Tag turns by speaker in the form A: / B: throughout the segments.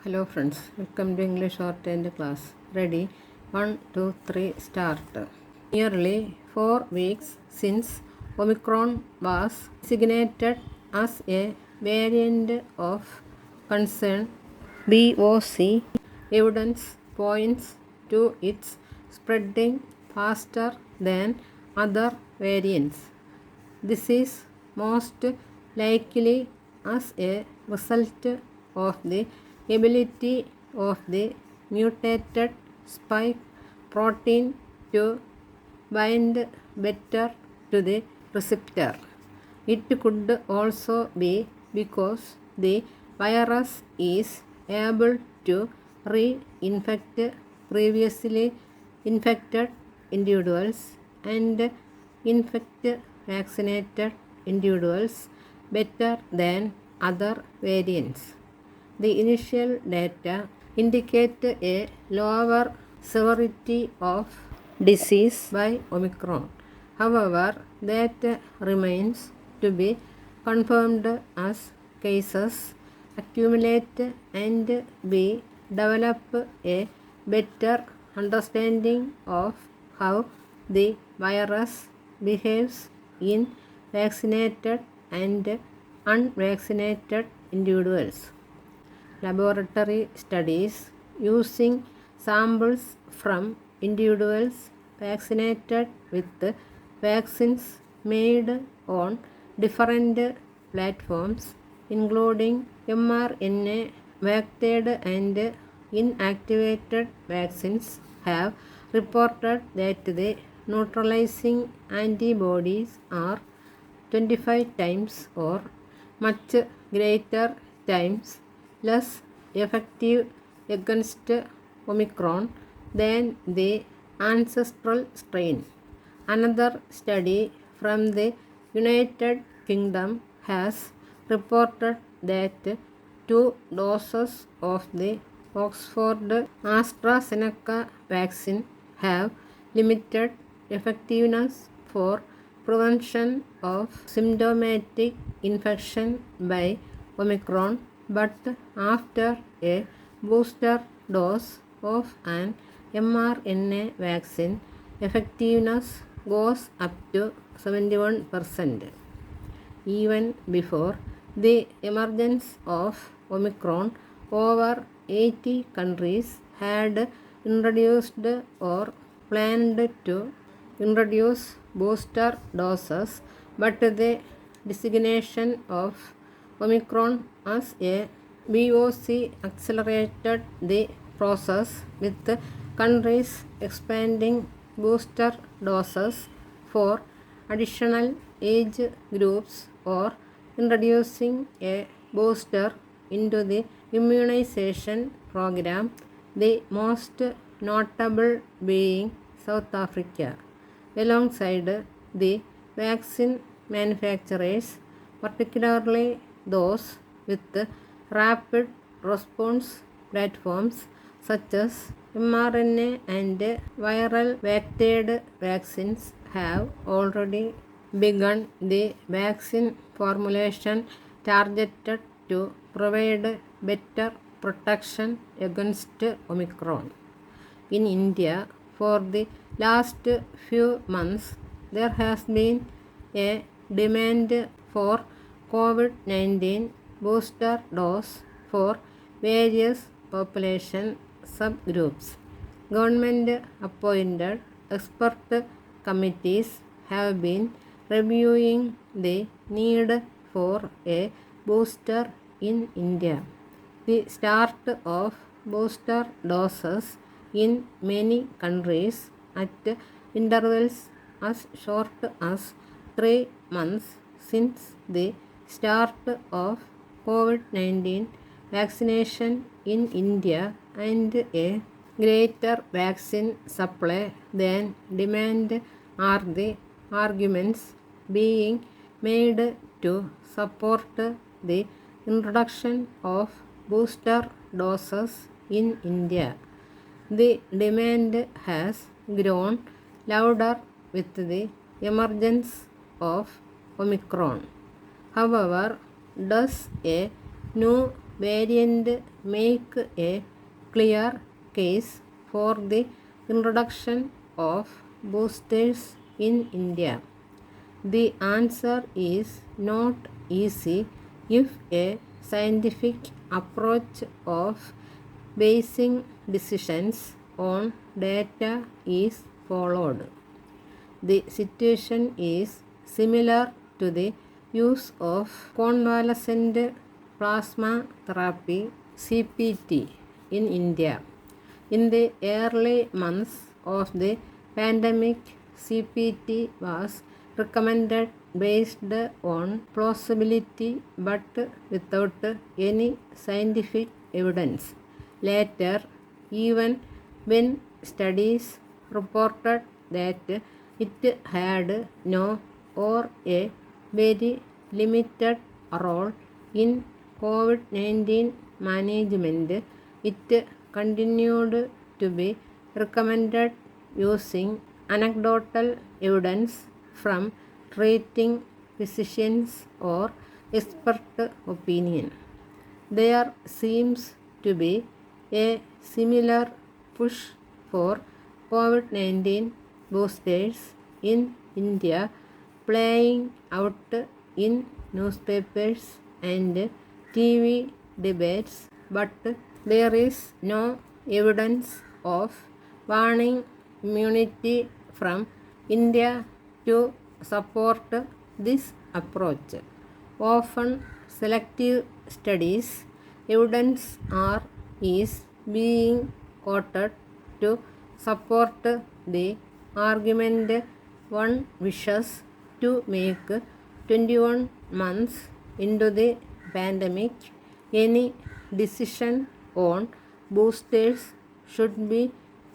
A: Hello friends, welcome to English Shorthand class. Ready? 1, 2, 3, start. Nearly 4 weeks since Omicron was designated as a variant of concern, BOC evidence points to its spreading faster than other variants. This is most likely as a result of the ability of the mutated spike protein to bind better to the receptor. It could also be because the virus is able to reinfect previously infected individuals and infect vaccinated individuals better than other variants. The initial data indicate a lower severity of disease by Omicron. However, that remains to be confirmed as cases accumulate and we develop a better understanding of how the virus behaves in vaccinated and unvaccinated individuals. Laboratory studies using samples from individuals vaccinated with vaccines made on different platforms, including mRNA vectored and inactivated vaccines, have reported that the neutralizing antibodies are 25 times or much greater times less effective against Omicron than the ancestral strain. Another study from the United Kingdom has reported that 2 doses of the Oxford AstraZeneca vaccine have limited effectiveness for prevention of symptomatic infection by Omicron, but after a booster dose of an mRNA vaccine, effectiveness goes up to 71%. Even before the emergence of Omicron, over 80 countries had introduced or planned to introduce booster doses, but the designation of Omicron as a BOC accelerated the process, with countries expanding booster doses for additional age groups or introducing a booster into the immunization program, the most notable being South Africa. Alongside the vaccine manufacturers, particularly those with rapid response platforms such as mRNA and viral vectored vaccines, have already begun the vaccine formulation targeted to provide better protection against Omicron. In India, for the last few months, there has been a demand for COVID-19 booster dose for various population subgroups. Government appointed expert committees have been reviewing the need for a booster in India. The start of booster doses in many countries at intervals as short as 3 months since the start of COVID-19 vaccination in India, and a greater vaccine supply than demand are the arguments being made to support the introduction of booster doses in India. The demand has grown louder with the emergence of Omicron. However, does a new variant make a clear case for the introduction of boosters in India? The answer is not easy if a scientific approach of basing decisions on data is followed. The situation is similar to the use of convalescent plasma therapy (CPT) in India. In the early months of the pandemic, CPT was recommended based on plausibility but without any scientific evidence. Later, even when studies reported that it had no or a very limited role in COVID-19 management, it continued to be recommended using anecdotal evidence from treating physicians or expert opinion. There seems to be a similar push for COVID-19 boosters in India playing out in newspapers and TV debates, but there is no evidence of waning immunity from India to support this approach. Often selective studies evidence is being quoted to support the argument one wishes to make 21 months into the pandemic. Any decision on boosters should be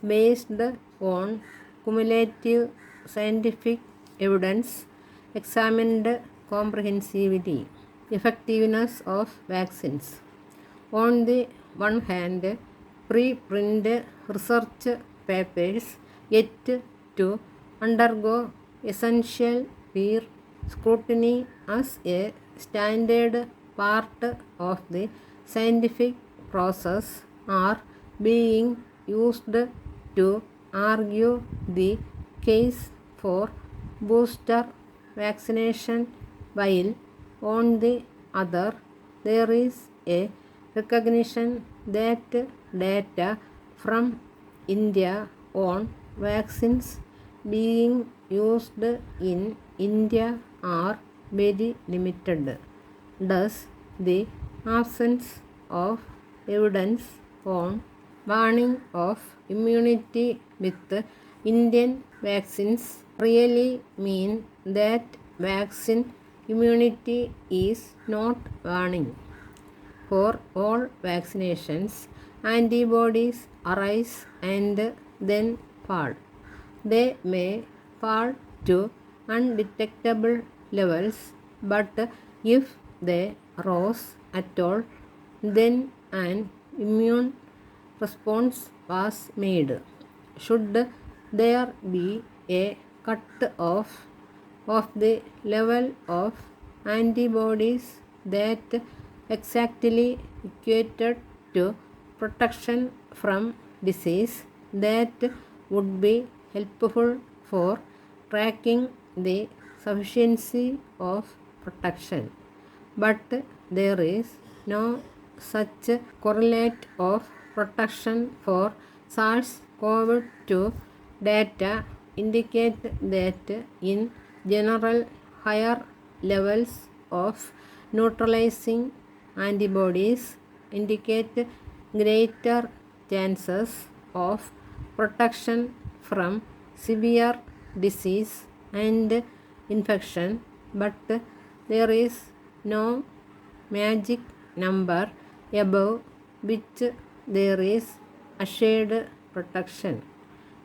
A: based on cumulative scientific evidence examined comprehensively. Effectiveness of vaccines. On the one hand, preprint research papers yet to undergo essential peer scrutiny as a standard part of the scientific process are being used to argue the case for booster vaccination, while on the other there is a recognition that data from India on vaccines being used in India are very limited. Thus, the absence of evidence on waning of immunity with Indian vaccines really mean that vaccine immunity is not waning. For all vaccinations, antibodies arise and then fall. They may fall to undetectable levels, but if they rose at all, then an immune response was made. Should there be a cut-off of the level of antibodies that exactly equated to protection from disease, that would be helpful for tracking the sufficiency of protection. But there is no such correlate of protection for SARS-CoV-2. Data indicate that in general higher levels of neutralizing antibodies indicate greater chances of protection from severe disease and infection, but there is no magic number above which there is assured protection,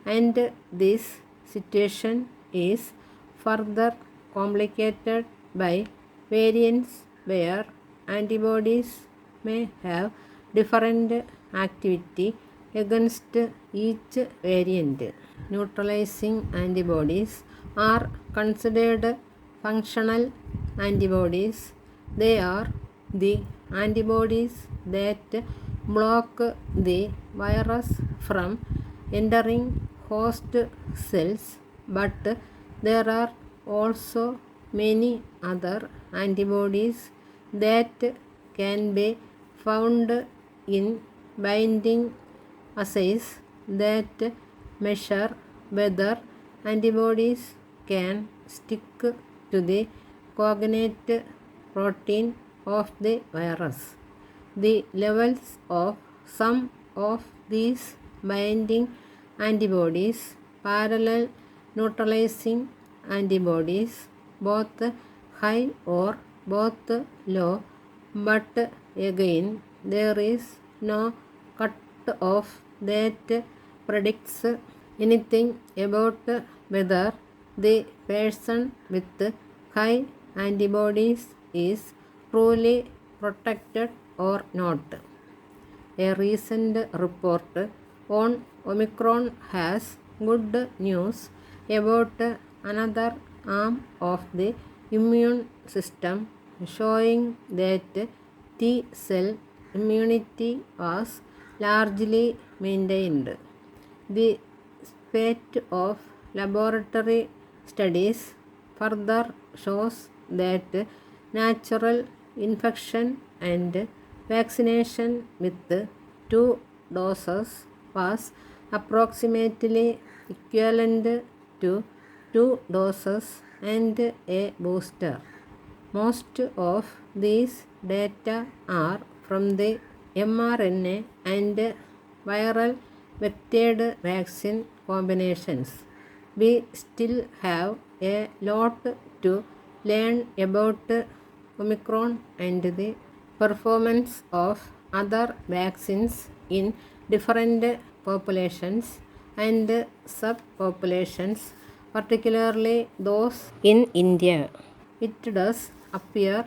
A: and this situation is further complicated by variants where antibodies may have different activity against each variant. Neutralizing antibodies are considered functional antibodies. They are the antibodies that block the virus from entering host cells, but there are also many other antibodies that can be found in binding assays that measure whether antibodies can stick to the cognate protein of the virus. The levels of some of these binding antibodies, parallel neutralizing antibodies, both high or both low, but again there is no cut-off that predicts anything about whether the person with high antibodies is truly protected or not. A recent report on Omicron has good news about another arm of the immune system, showing that T cell immunity was largely maintained. The spate of laboratory studies further shows that natural infection and vaccination with 2 doses was approximately equivalent to 2 doses and a booster. Most of these data are from the mRNA and viral vectored vaccine combinations. We still have a lot to learn about Omicron and the performance of other vaccines in different populations and subpopulations, particularly those in India. It does appear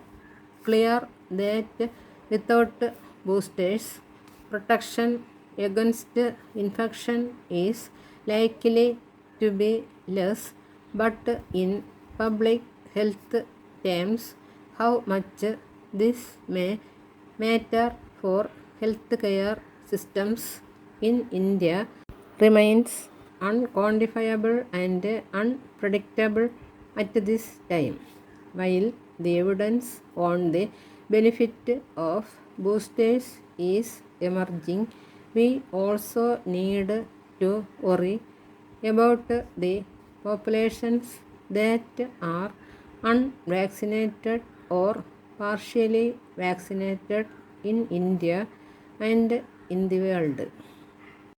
A: clear that without boosters, protection against infection is likely to be less, but in public health terms, how much this may matter for healthcare systems in India remains unquantifiable and unpredictable at this time. While the evidence on the benefit of boosters is emerging, we also need to worry about the populations that are unvaccinated or partially vaccinated in India and in the world.